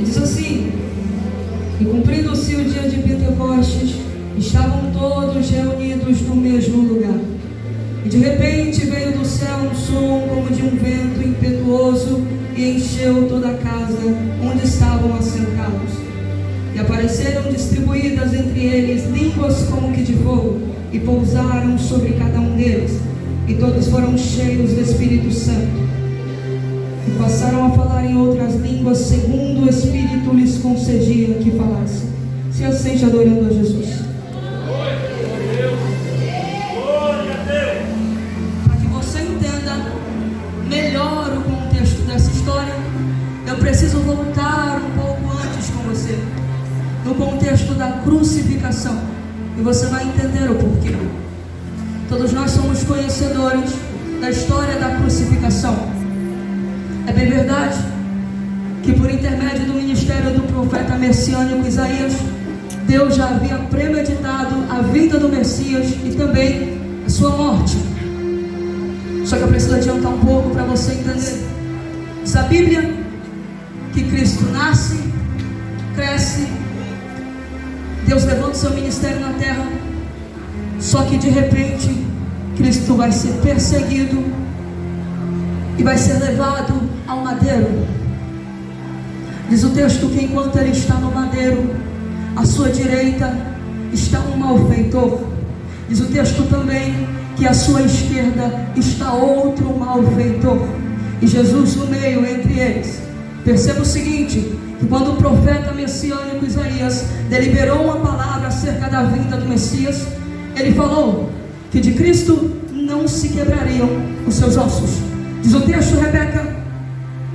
diz assim: e cumprindo-se o dia de Pentecostes, estavam todos reunidos no mesmo lugar. E de repente veio do céu um som como de um vento impetuoso e encheu toda a casa onde estavam assentados. E apareceram distribuídas entre eles línguas como que de fogo, e pousaram sobre cada um deles. E todos foram cheios do Espírito Santo. E passaram a falar em outras línguas, segundo o Espírito lhes concedia que falassem. Se assente adorando a Jesus. Para que você entenda melhor o contexto dessa história, eu preciso voltar um pouco antes com você, no contexto da crucificação, e você vai entender o porquê. Todos nós somos conhecedores da história da crucificação. É bem verdade que por intermédio do ministério do profeta messiânico Isaías, Deus já havia premeditado a vinda do Messias e também a sua morte. Só que eu preciso adiantar um pouco para você entender. Diz a Bíblia que Cristo nasce, cresce, Deus levanta o seu ministério na terra, só que de repente Cristo vai ser perseguido e vai ser levado ao madeiro. Diz o texto que enquanto ele está no madeiro, à sua direita está um malfeitor. Diz o texto também que à sua esquerda está outro malfeitor, e Jesus no meio entre eles. Perceba o seguinte, que quando o profeta messiânico Isaías deliberou uma palavra acerca da vinda do Messias, ele falou que de Cristo não se quebrariam os seus ossos. Diz o texto, Rebeca,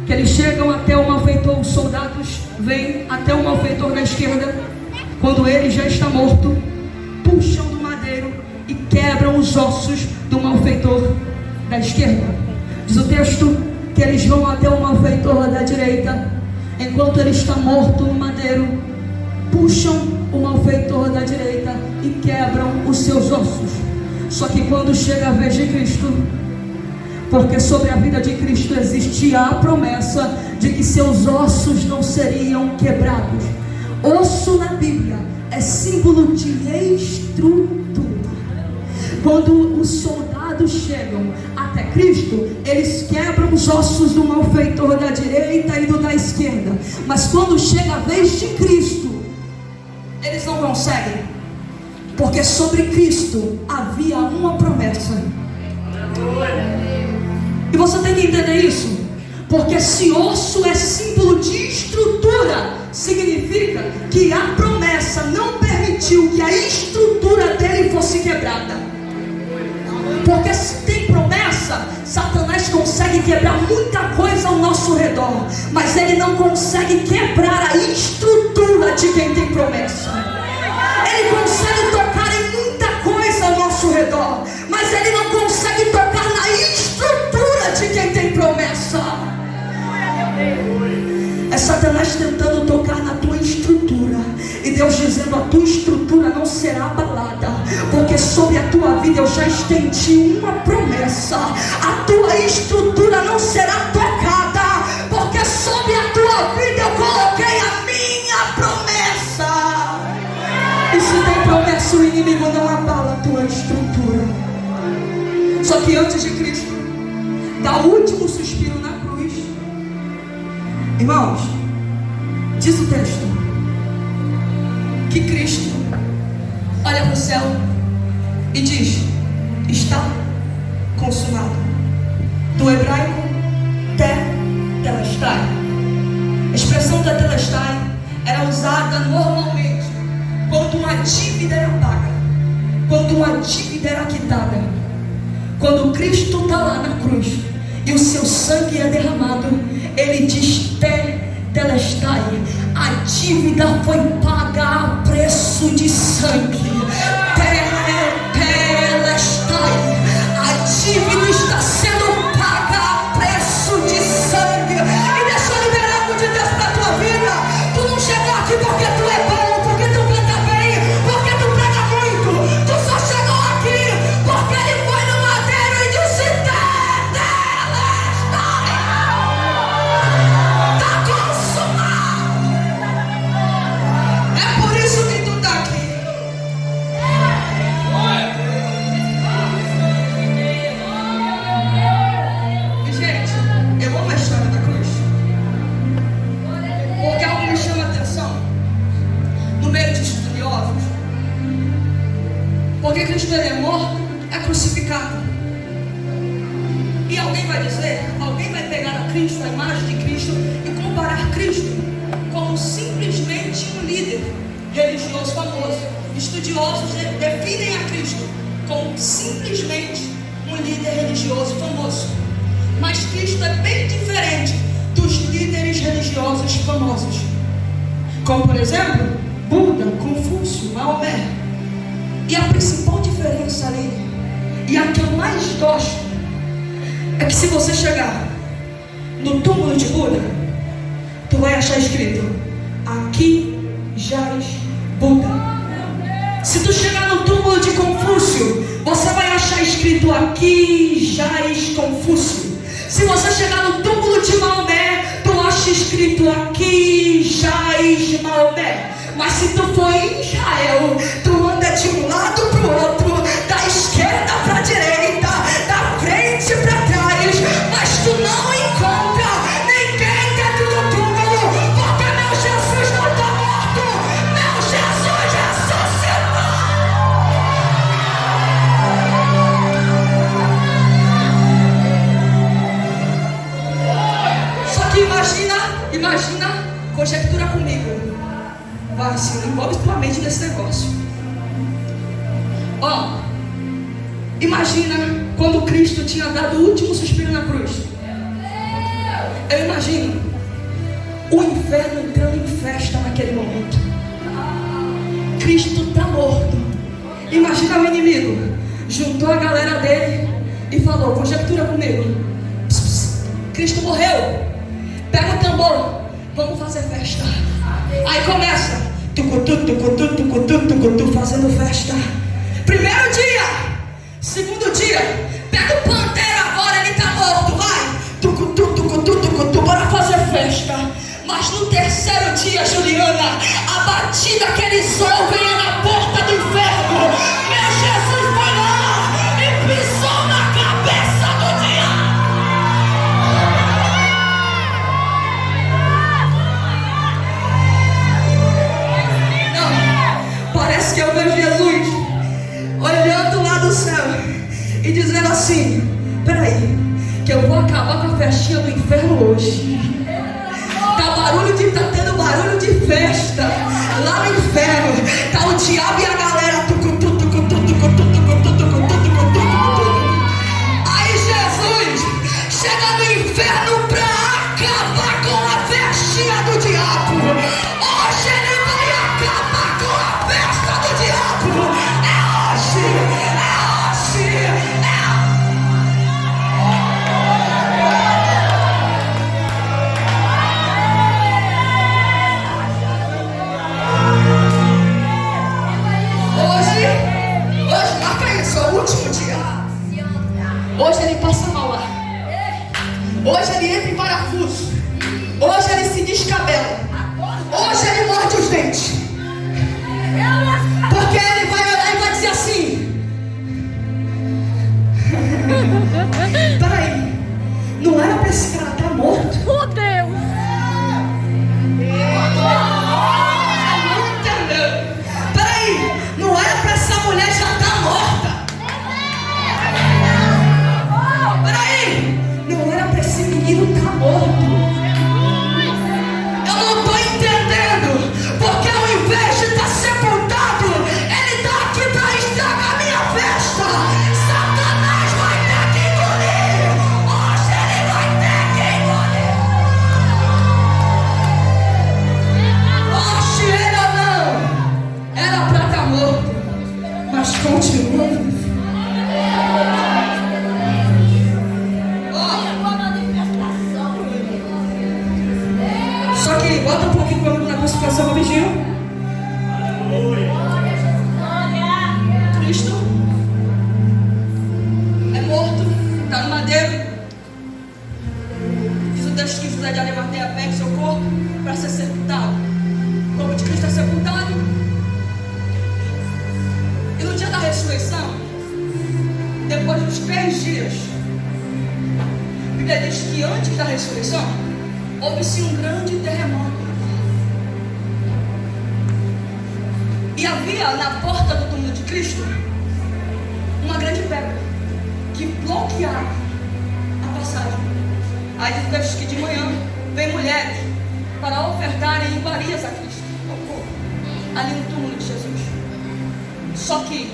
que eles chegam até o malfeitor, os soldados vêm até o malfeitor da esquerda, quando ele já está morto, puxam do madeiro e quebram os ossos do malfeitor da esquerda. Diz o texto que eles vão até o malfeitor da direita, enquanto ele está morto no madeiro, puxam o malfeitor da direita e quebram os seus ossos. Só que quando chega a vez de Cristo, porque sobre a vida de Cristo existia a promessa de que seus ossos não seriam quebrados. Osso na Bíblia é símbolo de estrutura. Quando os soldados chegam até Cristo, eles quebram os ossos do malfeitor da direita e do da esquerda. Mas quando chega a vez de Cristo, eles não conseguem, porque sobre Cristo havia uma promessa. E você tem que entender isso, porque se osso é símbolo de estrutura, significa que a promessa não permitiu que a estrutura dele fosse quebrada. Porque se tem promessa, Satanás consegue quebrar muita coisa ao nosso redor, mas ele não consegue quebrar a estrutura de quem tem promessa. Ele consegue tocar em muita coisa ao nosso redor, mas ele não consegue tocar na estrutura de quem tem promessa. É Satanás tentando tocar na tua estrutura, e Deus dizendo: a tua estrutura não será abalada, porque sobre a tua vida eu já estendi uma promessa. A tua estrutura não será tocada, porque sobre a tua vida eu coloquei a minha promessa. E se tem promessa, o inimigo não abala a tua estrutura. Só que antes de Cristo dar o último suspiro na cruz, irmãos, diz o texto que Cristo olha para o céu e diz: está consumado. Do hebraico tetelestai. A expressão tetelestai era usada normalmente quando uma dívida era paga, quando uma dívida era quitada. Quando Cristo está lá na cruz e o seu sangue é derramado, ele diz tetelestai. A dívida foi paga a preço de sangue. Tetelestai. A dívida está sendo paga a preço de sangue. E deixa eu liberar algo de Deus para a tua vida. Tu não chegou aqui porque tu é bom, porque tu canta bem, porque tu prega muito. Tu só chegou aqui porque ele foi no madeiro e disse: tetelestai. Está consumado. Cristo, a imagem de Cristo, e comparar Cristo como simplesmente um líder religioso famoso. Estudiosos definem a Cristo como simplesmente um líder religioso famoso. Mas Cristo é bem diferente dos líderes religiosos famosos, como por exemplo Buda, Confúcio, Maomé. E a principal diferença ali, e a que eu mais gosto, é que se você chegar no túmulo de Buda, tu vai achar escrito: aqui jaz Buda. Se tu chegar no túmulo de Confúcio, você vai achar escrito: aqui jaz Confúcio. Se você chegar no túmulo de Maomé, tu acha escrito: aqui jaz Maomé. Mas se tu for em Israel, tu anda de um lado pro outro, da esquerda pra direita, da frente pra trás, mas tu não encontra ninguém dentro do túmulo, porque meu Jesus não está morto, meu Jesus ressuscitou. Só que imagina, conjectura comigo. Vai, Senhor, envolve tua mente nesse negócio. Ó, imagina quando Cristo tinha dado o último suspiro na cruz. Eu imagino o inferno entrando em festa naquele momento. Cristo está morto. Imagina o inimigo juntou a galera dele e falou: conjectura comigo. Cristo morreu. Pega o tambor, vamos fazer festa. Aí começa tucutu, fazendo festa. Primeiro dia, segundo dia, pega o panteiro agora, ele tá morto, vai. Tucutu, bora fazer festa. Mas no terceiro dia, Juliana, a batida que eles ouvem é na porta do inferno. Meu Jesus foi lá e pisou na cabeça do diabo. Parece que eu vejo Jesus olhando lá do céu e dizendo assim: peraí, que eu vou acabar com a festinha do inferno hoje. Tá tendo barulho de festa lá no inferno. Tá o diabo e a galera. Aí Jesus chega no inferno pra acabar com a festinha do diabo. Hoje ele vai acabar com a festa do diabo. É hoje, Hoje, marca isso, é o último dia. Hoje ele passa mal lá. Hoje ele entra em parafuso. Hoje ele se descabela. Hoje ele morde os dentes. Porque ele vai olhar e vai dizer assim: peraí, não era pra esse cara estar morto? Oh, Deus! Não entendeu? Peraí, não era pra essa mulher já estar morta? Peraí, não era pra esse menino estar morto? Eu não tô entendendo, porque ao invés de estar sepultado, ele tá aqui pra estragar minha festa. Satanás vai ter que engolir. Hoje ele vai ter que engolir. Goste ele ou não, era pra estar morto, mas continua vivo. Só que bota um pouquinho comigo na crucificação rapidinho. Cristo é morto, está no madeiro. Diz o texto que José de Arimateia pega seu corpo para ser sepultado. O corpo de Cristo é sepultado. E no dia da ressurreição, depois dos 3 dias, a Bíblia diz que antes da ressurreição houve-se um grande terremoto. E havia na porta do túmulo de Cristo uma grande pedra que bloqueava a passagem. Aí diz o texto que de manhã vem mulheres para ofertarem iguarias a Cristo, ali no túmulo de Jesus. Só que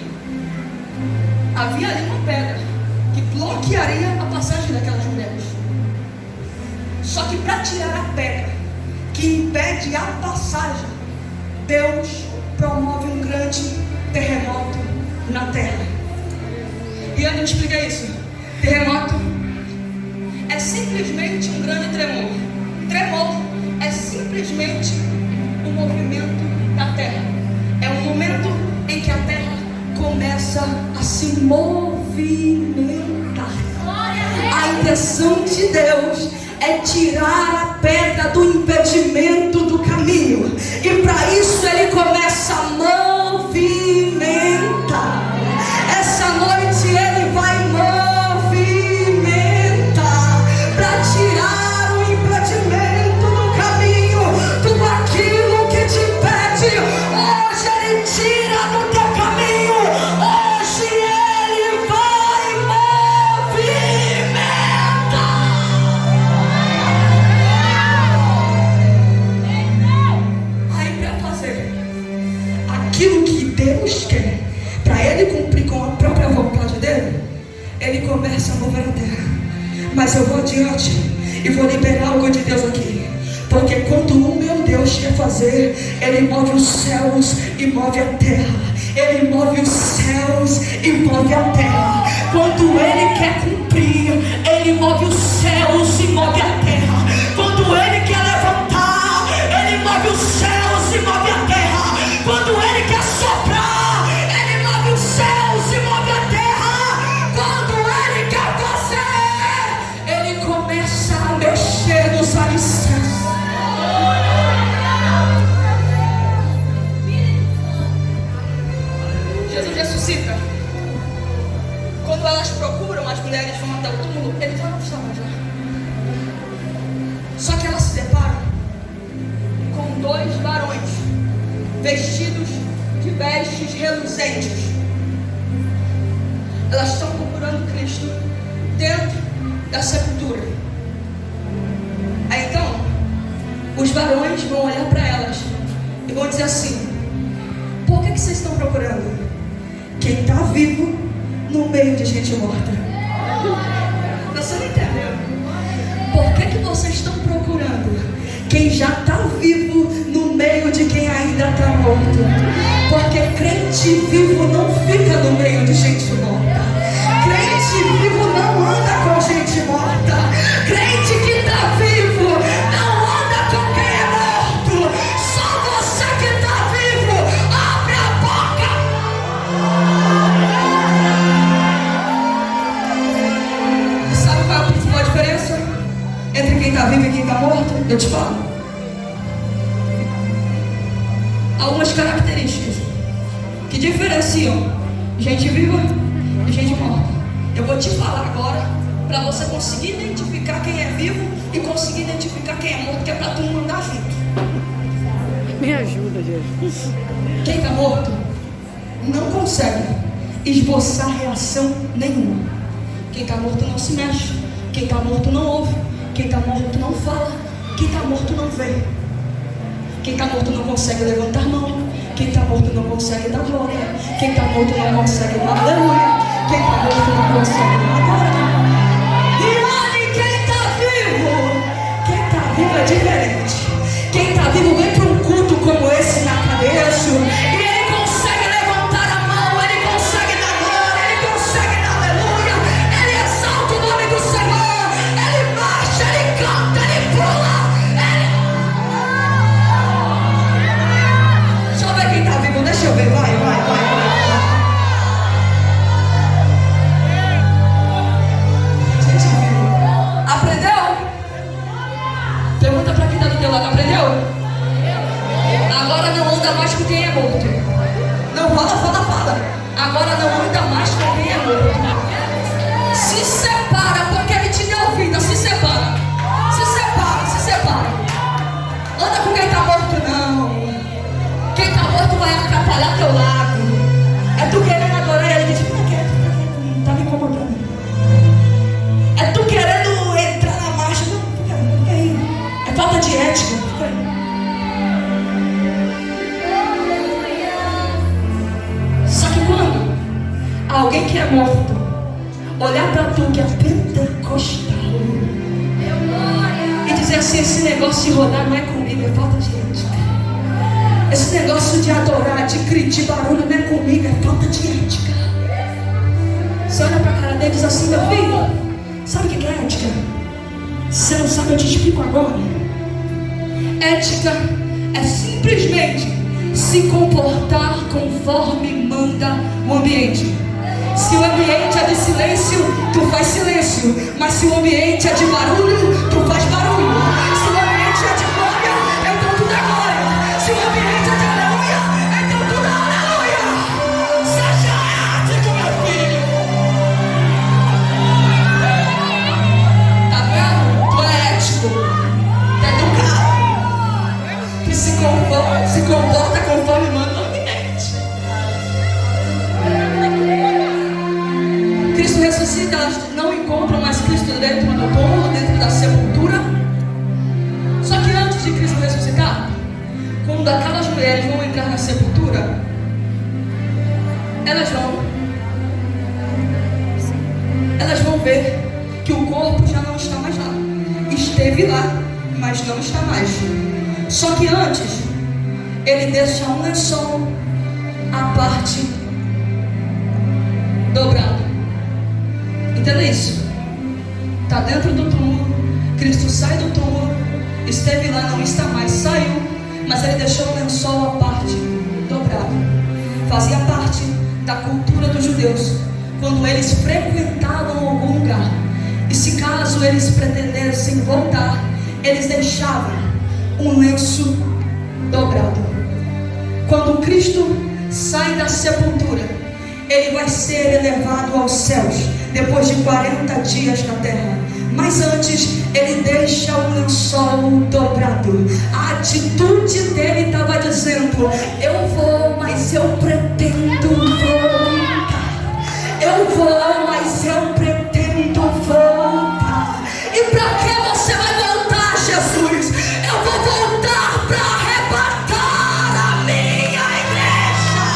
havia ali uma pedra que bloquearia a passagem daquelas mulheres. Só que para tirar a pedra que impede a passagem, Deus promove um grande terremoto na terra. E eu não expliquei isso. Terremoto é simplesmente um grande tremor. Tremor é simplesmente o movimento da terra. É um momento em que a terra começa a se movimentar. A intenção de Deus é tirar a pedra do impedimento do caminho. E para isso Ele começa a movimentar. Essa noite Ele vai movimentar para tirar o impedimento do caminho. Tudo aquilo que te impede, hoje Ele tira do teu caminho. Hoje Ele vai movimentar. Aí para fazer aquilo que Deus quer, para Ele cumprir com a própria vontade dEle, Ele começa a mover a terra. Mas eu vou adiante e vou liberar algo de Deus aqui. Porque quando o meu Deus quer fazer, Ele move os céus e move a terra. Ele move os céus e move a terra. Quando Ele quer cumprir, Ele move os céus e move a terra. Quando Ele quer levantar, Ele move os céus e move a terra. Quando Ele quer soprar, Ele move os céus e move a terra. Quando Ele quer fazer, Ele começa a mexer nos alicerces. Jesus ressuscita. Quando elas procuram, as mulheres vão até o túmulo, Ele já não estava já. Só que elas se deparam com dois varões vestidos de vestes reluzentes. Elas estão procurando Cristo dentro da sepultura. Aí então, os varões vão olhar para elas e vão dizer assim: por que vocês estão procurando quem está vivo no meio de gente morta? Você não entendeu? Por que vocês estão procurando quem já está vivo no meio de quem ainda está morto? Porque crente vivo não fica no meio de gente morta. Crente vivo não anda com gente morta. Crente que está vivo não anda com quem é morto. Só você que está vivo, abre a boca. E sabe qual é a principal diferença entre quem está vivo e quem está morto? Eu te falo. Algumas características que diferenciam gente viva e gente morta. Eu vou te falar agora para você conseguir identificar quem é vivo e conseguir identificar quem é morto, que é para tu não andar junto. Me ajuda, Jesus. Quem está morto não consegue esboçar reação nenhuma. Quem está morto não se mexe. Quem está morto não ouve. Quem está morto não fala. Quem está morto não vê. Quem está morto não consegue levantar a mão. Quem está morto não consegue dar glória. Quem está morto não consegue dar aleluia. Quem está morto não consegue dar glória. E olha quem está vivo. Quem está vivo é diferente. Quem está vivo vem para um culto como esse na cabeça e ele consegue levantar a mão, ele consegue dar glória, ele consegue dar aleluia, ele exalta o nome do Senhor, ele marcha, ele canta, ele pula, Deixa eu ver quem está vivo, deixa eu ver, vai. Gente vivo. Aprendeu? Pergunta para quem está do teu lado, aprendeu? Agora não anda mais com quem é morto. Não, fala. Agora não anda mais com quem é morto. Se separa, porque ele te deu vida. Se separa. Anda com quem está morto, não. Quem está morto vai atrapalhar teu lado. É tu querendo adorar ele, diz: fica quieto, não está me incomodando. É tu querendo entrar na marcha, não. tu que é pentecostal e dizer assim: esse negócio de rodar não é comigo, é falta de ética. Esse negócio de adorar, de barulho não é comigo, é falta de ética. Você olha pra cara dele e diz assim: meu filho, sabe o que é ética? Você não sabe, eu te explico agora. Ética é simplesmente se comportar conforme manda o ambiente. Se o ambiente é de silêncio, tu faz silêncio. Mas se o ambiente é de barulho, tu faz barulho. Se o ambiente é de glória, então tudo é glória. Se o ambiente é de aleluia, então tudo é aleluia. Seja ético, meu filho. Tá vendo? Tu é ético. Tu é educado. Que se comporta conforme manda o ambiente. Cristo ressuscita, elas não encontram mais Cristo dentro do túmulo, dentro da sepultura. Só que antes de Cristo ressuscitar, quando aquelas mulheres vão entrar na sepultura, elas vão ver que o corpo já não está mais lá. Esteve lá, mas não está mais. Só que antes, ele deixa um lençol à parte dobrado. Entenda isso. Está dentro do túmulo. Cristo sai do túmulo. Esteve lá, não está mais. Saiu, mas ele deixou o lençol à parte dobrado. Fazia parte da cultura dos judeus. Quando eles frequentavam algum lugar, e se caso eles pretendessem voltar, eles deixavam um lenço dobrado. Quando Cristo sai da sepultura, ele vai ser elevado aos céus depois de 40 dias na terra. Mas antes, ele deixa o lençol dobrado. A atitude dele estava dizendo: eu vou, mas eu pretendo voltar. Eu vou, mas eu pretendo voltar. E para que você vai voltar, Jesus? Eu vou voltar para arrebatar a minha igreja.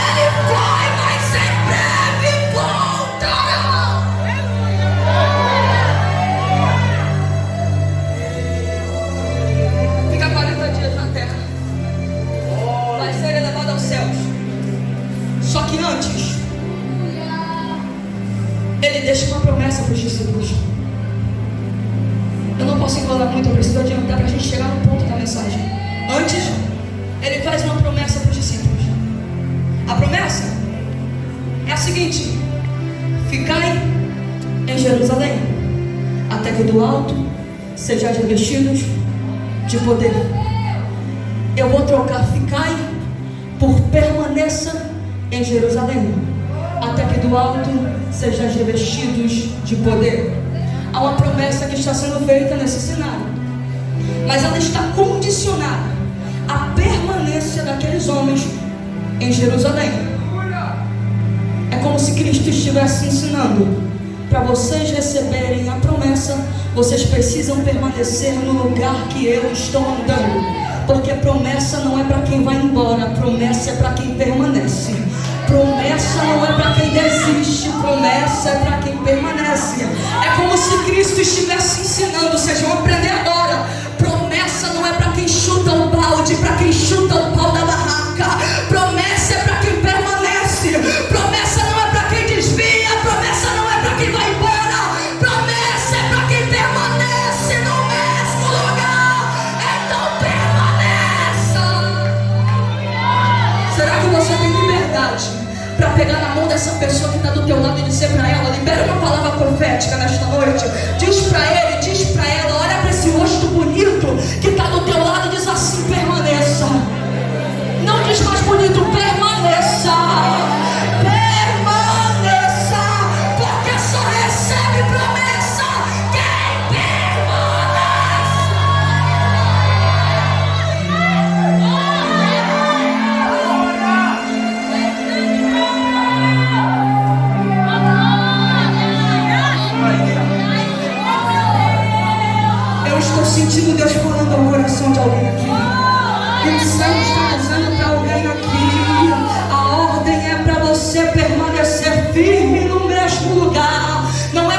Ele foi, mas em breve voltará. Fica 40 dias na terra, vai ser elevado aos céus. Só que antes, ele deixa uma promessa para os discípulos. Eu não posso enrolar muito, eu preciso adiantar para a gente chegar no ponto da mensagem. Antes, ele faz uma promessa para os discípulos. A promessa é a seguinte: ficai em Jerusalém, até que do alto sejais revestidos de poder. Eu vou trocar ficai por permaneça em Jerusalém, até que do alto sejais revestidos de poder. Há uma promessa que está sendo feita nesse cenário, mas ela está condicionada à permanência daqueles homens em Jerusalém. É como se Cristo estivesse ensinando: para vocês receberem a promessa, vocês precisam permanecer no lugar que eu estou andando. Porque promessa não é para quem vai embora, promessa é para quem permanece. Promessa não é para quem desiste, promessa é para quem permanece. É como se Cristo estivesse ensinando: vocês vão aprender agora. Promessa não é para quem chuta o balde, para quem chuta o pau da barraca. Promessa é para quem permanece. Promessa não é para quem desvia, promessa não é para quem vai embora. Promessa é para quem permanece no mesmo lugar. Então permaneça. Será que você tem liberdade para pegar na mão dessa pessoa que está do teu lado e dizer para ela: libera uma palavra profética nesta noite? Diz para ele, diz para ela, olha para esse rosto bonito que está do teu lado e diz assim: permaneça. Não diz mais bonito, permaneça. Permaneça, porque só recebe promessa quem permanece. Eu estou sentindo Deus falando ao coração de alguém aqui. O céu está dizendo para alguém aqui: a ordem é para você permanecer firme no mesmo lugar. Não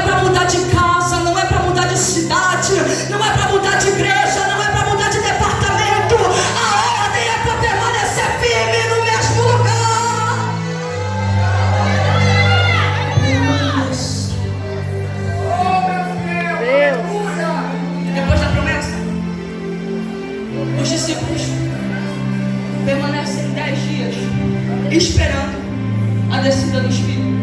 discípulos permanecem 10 dias esperando a descida do Espírito.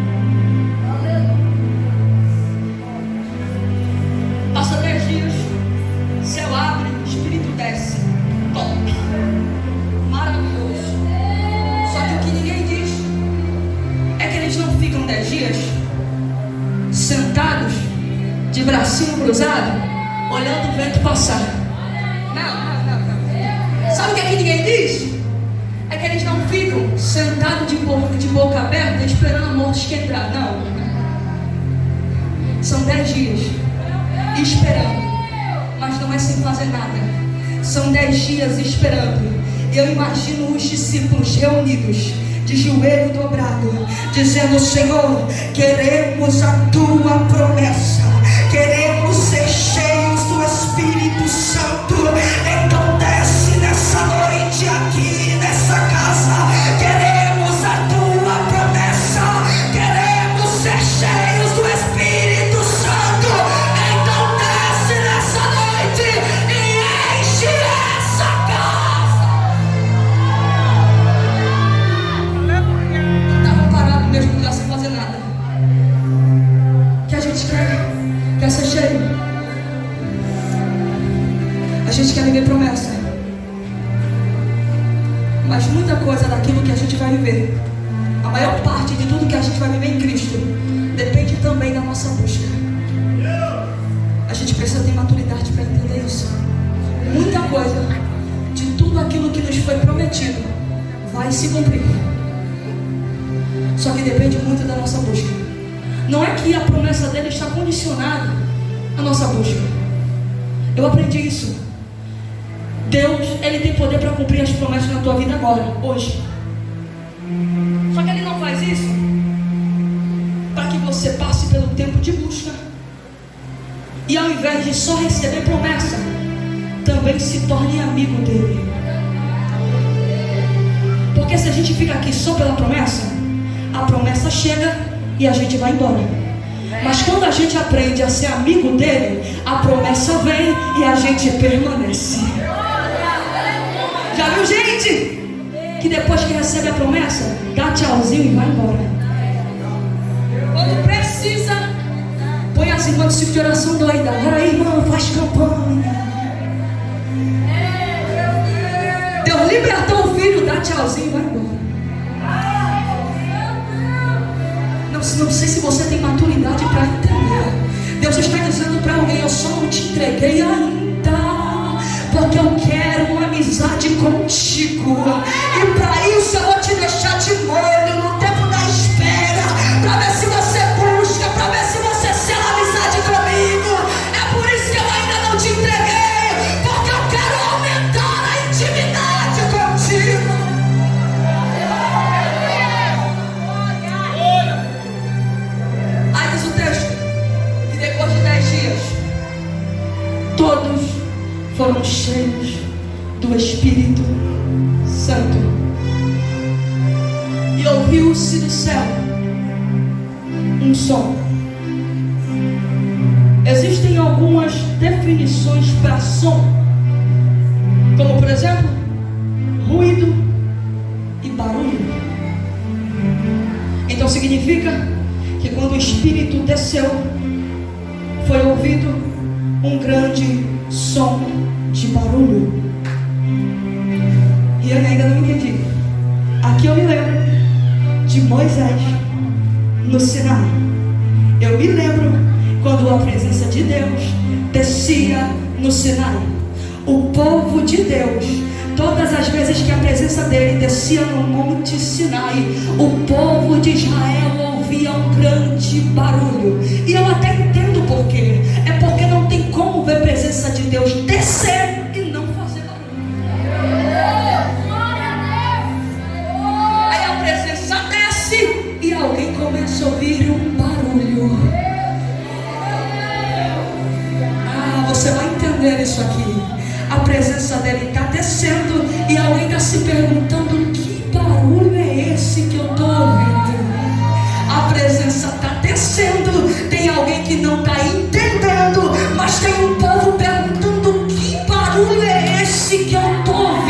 Passa 10 dias, céu abre, Espírito desce. Top! Maravilhoso. Só que o que ninguém diz é que eles não ficam 10 dias sentados, de bracinho cruzado, olhando o vento passar. Não. Sabe o que ninguém diz? É que eles não ficam sentados de boca aberta esperando a morte entrar. Não. São 10 dias esperando, mas não é sem fazer nada. São 10 dias esperando. Eu imagino os discípulos reunidos, de joelho dobrado, dizendo: Senhor, queremos a tua promessa, queremos ser cheios do Espírito Santo. Então desce nessa noite aqui nessa casa. Queremos a tua promessa, queremos ser cheios do Espírito Santo. Então desce nessa noite e enche essa casa. Estava parado no mesmo lugar sem fazer nada. Que a gente quer ser cheio. A gente quer viver promessa, mas muita coisa daquilo que a gente vai viver, a maior parte de tudo que a gente vai viver em Cristo, depende também da nossa busca. A gente precisa ter maturidade para entender isso. Muita coisa de tudo aquilo que nos foi prometido vai se cumprir, só que depende muito da nossa busca. Não é que a promessa dele está condicionada à nossa busca. Eu aprendi isso. Deus, Ele tem poder para cumprir as promessas na tua vida agora, hoje. Só que Ele não faz isso para que você passe pelo tempo de busca e, ao invés de só receber promessa, também se torne amigo dele. Porque se a gente fica aqui só pela promessa, a promessa chega e a gente vai embora. Mas quando a gente aprende a ser amigo dele, a promessa vem e a gente permanece. Já viu gente que depois que recebe a promessa, dá tchauzinho e vai embora? Quando precisa, põe as irmãs de oração doida. Ora aí, irmã, faz campanha. Deus libertou o filho, dá tchauzinho e vai embora. Não sei se você tem maturidade para entender. Deus está dizendo para alguém: eu só não te entreguei ainda, porque eu quero uma amizade contigo. E para isso eu vou te deixar de molho no tempo da espera, para ver se você busca, para ver se você sela amizade comigo. É por isso que eu ainda não te entreguei, porque eu quero aumentar a intimidade contigo. Aí diz o texto que depois de 10 dias todos foram cheios do Espírito Santo, e ouviu-se do céu um som. Existem algumas definições para som, como por exemplo, ruído e barulho. Então significa que quando o Espírito desceu, foi ouvido um grande som de barulho. E eu ainda não entendi. Aqui eu me lembro de Moisés no Sinai. Eu me lembro quando a presença de Deus descia no Sinai. O povo de Deus, todas as vezes que a presença dele descia no monte Sinai, o povo de Israel ouvia um grande barulho. E eu até entendo por quê. É porque não tem como ver a presença de Deus descer e não fazer barulho. Aí a presença desce e alguém começa a ouvir um barulho. Você vai entender isso aqui. A presença dele está descendo e alguém está se perguntando: que barulho é esse que eu estou ouvindo? A presença está descendo, tem alguém que não está entendendo, mas tem um povo perguntando: que barulho é esse que eu estou ouvindo?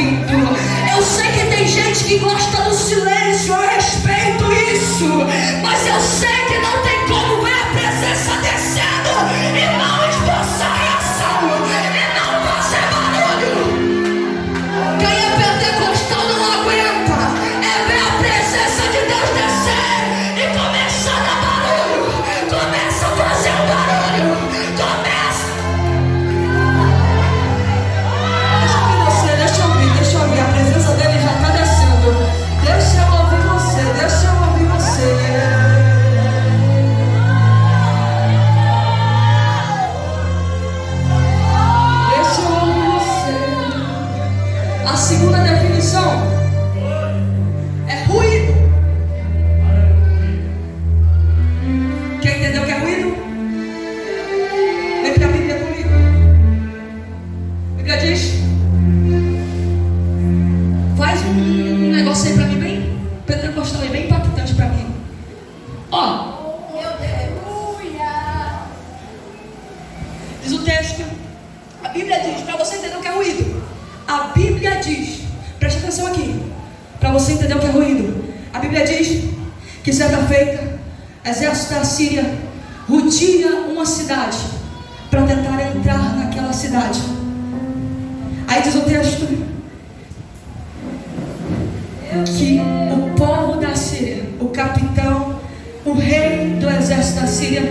Bíblia diz, para você entender o que é ruído. A Bíblia diz, preste atenção aqui, para você entender o que é ruído. A Bíblia diz que certa feita, o exército da Síria rodeia uma cidade para tentar entrar naquela cidade. Aí diz o texto que o povo da Síria, o capitão, o rei do exército da Síria,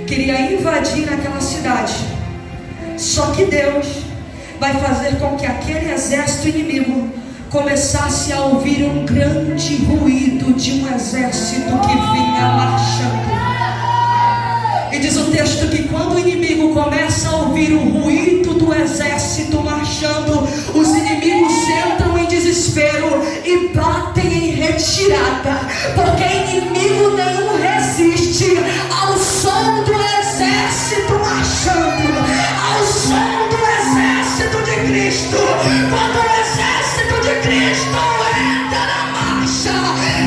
queria invadir aquela cidade. Só que Deus vai fazer com que aquele exército inimigo começasse a ouvir um grande ruído de um exército que vinha marchando. E diz o texto que quando o inimigo começa a ouvir o ruído do exército marchando, os inimigos entram em desespero e batem em retirada, porque inimigo nenhum resiste ao som do exército marchando, ao som do exército de Cristo. Quando o exército de Cristo entra na marcha,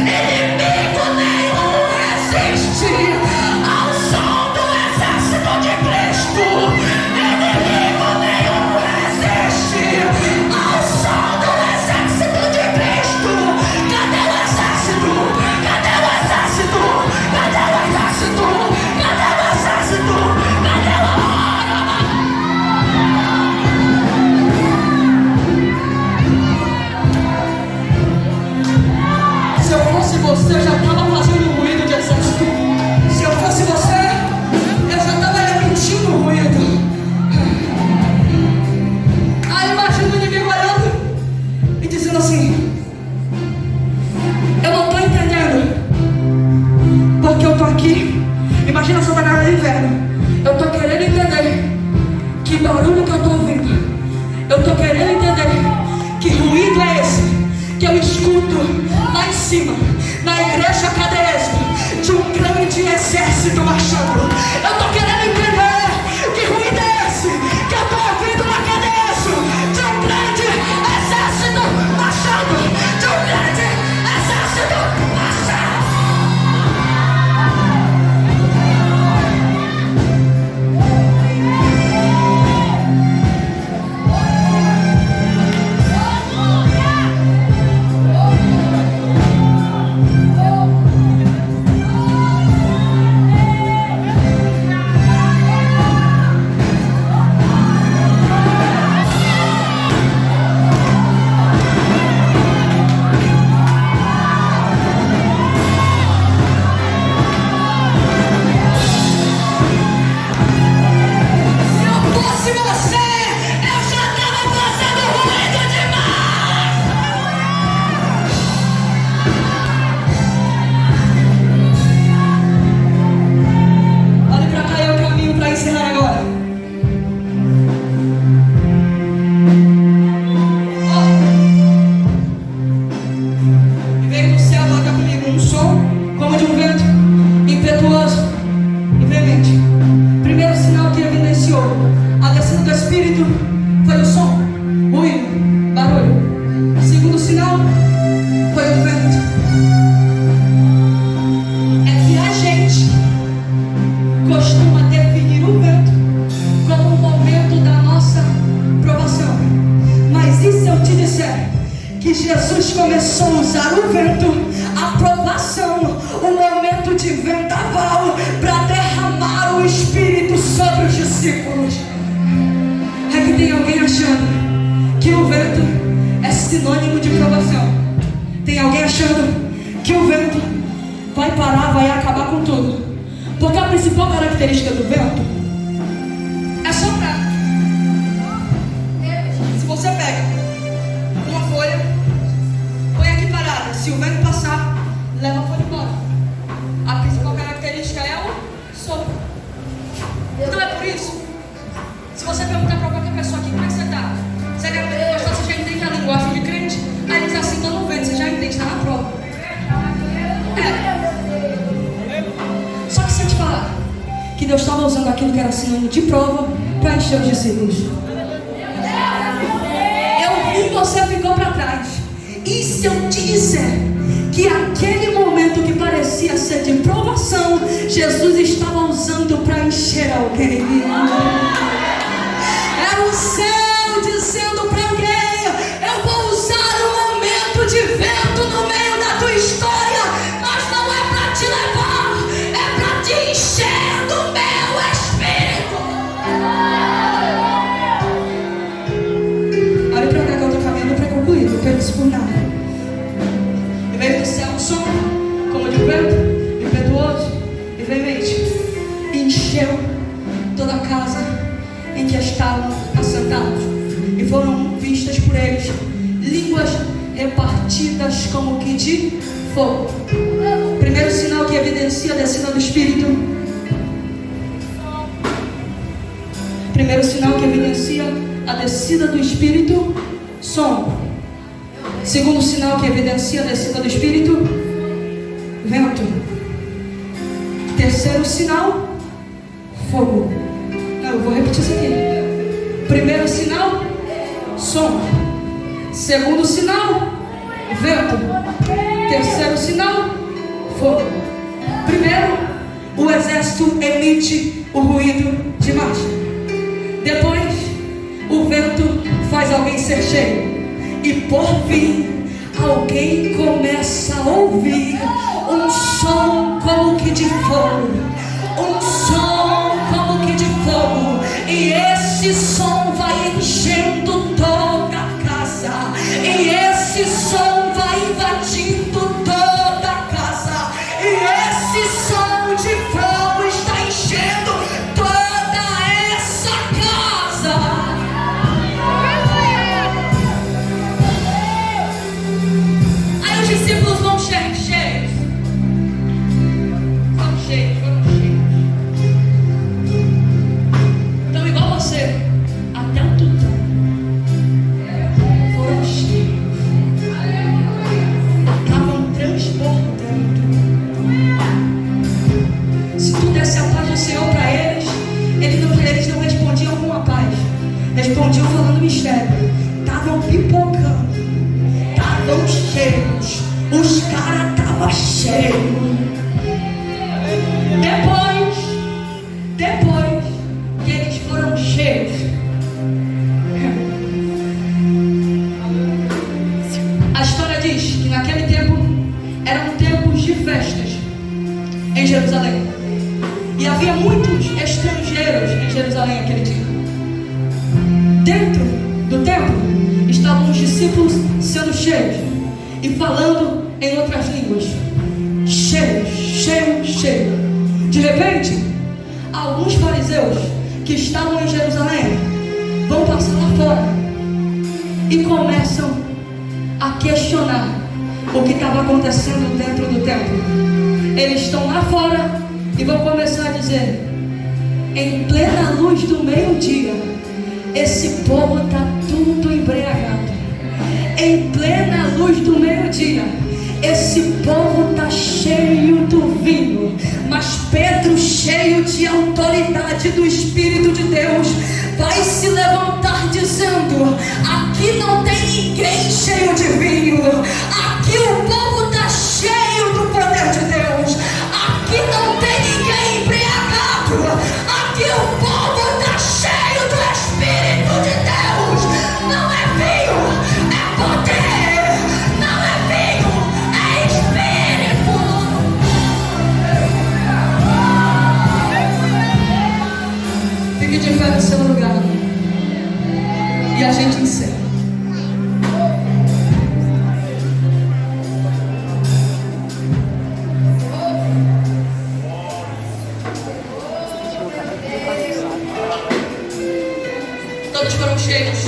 inimigo nenhum resiste ao som do exército de Cristo. Inimigo nenhum resiste ao som do exército de Cristo. Cadê o exército? Cadê o exército? Cadê o exército? Cadê o exército? Cadê o Se eu fosse você, eu já estava fazendo ruído de exército. Se eu fosse você, eu já estava emitindo ruído. Aí imagina o inimigo olhando e dizendo assim: eu não estou entendendo, porque eu estou aqui. Imagina essa banana no inverno. Eu estou querendo entender que barulho que eu estou ouvindo. Eu estou querendo entender que ruído é esse que eu escuto lá em cima, na igreja Cadeiresco, de um grande exército marchando. Eu estou querendo entender que ruído é esse que eu estou ouvindo na Cadeiresco, de um grande exército marchando, de um grande exército marchando. Que Deus estava usando aquilo que era sinônimo de prova para encher os discípulos. Eu vi que você ficou para trás. E se eu te disser que aquele momento que parecia ser de provação, Jesus estava usando para encher alguém? Era um céu dizendo para alguém: eu vou usar um momento de vento no meio da tua história, mas não é para te levar, é para te encher do meu espírito. Olha para cá que eu estou caminhando para concluir, não perco isso por nada. E veio do céu um som, como de vento, impetuoso e veemente, e encheu toda a casa em que estavam assentados, e foram vistas por eles línguas repartidas como que de fogo. Primeiro sinal que evidencia a descida do Espírito. Primeiro sinal que evidencia a descida do Espírito: som. Segundo sinal que evidencia a descida do Espírito: vento. Terceiro sinal: fogo. Não, eu vou repetir isso aqui. Primeiro sinal: som. Segundo sinal: vento. Terceiro sinal: fogo. Primeiro, o exército emite o ruído de marcha. Depois, o vento faz alguém ser cheio. E por fim, alguém começa a ouvir um som como que de fogo. Um som como que de fogo. E esse som vai enchendo toda a casa. E esse som vai invadindo toda a casa. E esse som de fogo está enchendo toda essa casa. Aí os discípulos vão cheios. Foram cheios. Então, igual você, até o tutão foram cheios. Estavam transbordando. Se tu desse a paz do Senhor para eles, eles não respondiam com a paz, respondiam falando mistério. Estavam pipocando, estavam cheios, os caras estavam cheios. Depois que eles foram cheios, a história diz que naquele tempo eram tempos de festas em Jerusalém. E havia muitos estrangeiros em Jerusalém naquele dia. Dentro do templo estavam os discípulos sendo cheios e falando em outras línguas. Cheios. De repente, alguns fariseus que estavam em Jerusalém vão passar lá fora e começam a questionar o que estava acontecendo dentro do templo. Eles estão lá fora e vão começar a dizer: em plena luz do meio-dia, esse povo está tudo embriagado. Em plena luz do meio-dia, esse povo está cheio do vinho. Mas Pedro, cheio de autoridade do Espírito de Deus, vai se levantar dizendo: aqui não tem ninguém cheio de vinho. Aqui o povo está cheio do poder de Deus. Aqui não tem ninguém embriagado. Aqui o povo está cheio do Espírito de Deus. Não é vinho, é poder. Não é vinho, é Espírito. Fique de pé no seu lugar e a gente encerra. Todos foram cheios.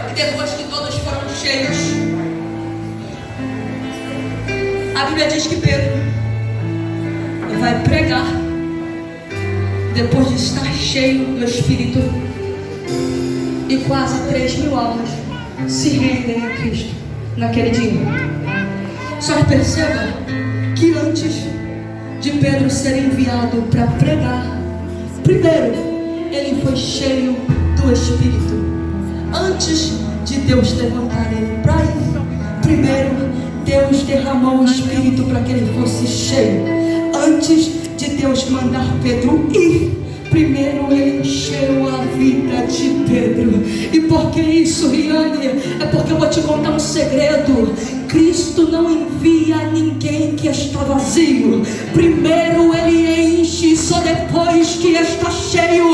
E depois que todos foram cheios, a Bíblia diz que Pedro vai pregar depois de estar cheio do Espírito. E quase 3.000 almas se rendem a Cristo naquele dia. Só que perceba que antes de Pedro ser enviado para pregar, primeiro ele foi cheio do Espírito. Antes de Deus levantar ele para ir, primeiro Deus derramou o Espírito para que ele fosse cheio. Antes de Deus mandar Pedro ir, Primeiro ele encheu a vida de Pedro. E por que isso, Riane? É porque eu vou te contar um segredo. Cristo não envia ninguém que está vazio. Primeiro ele enche, só depois que está cheio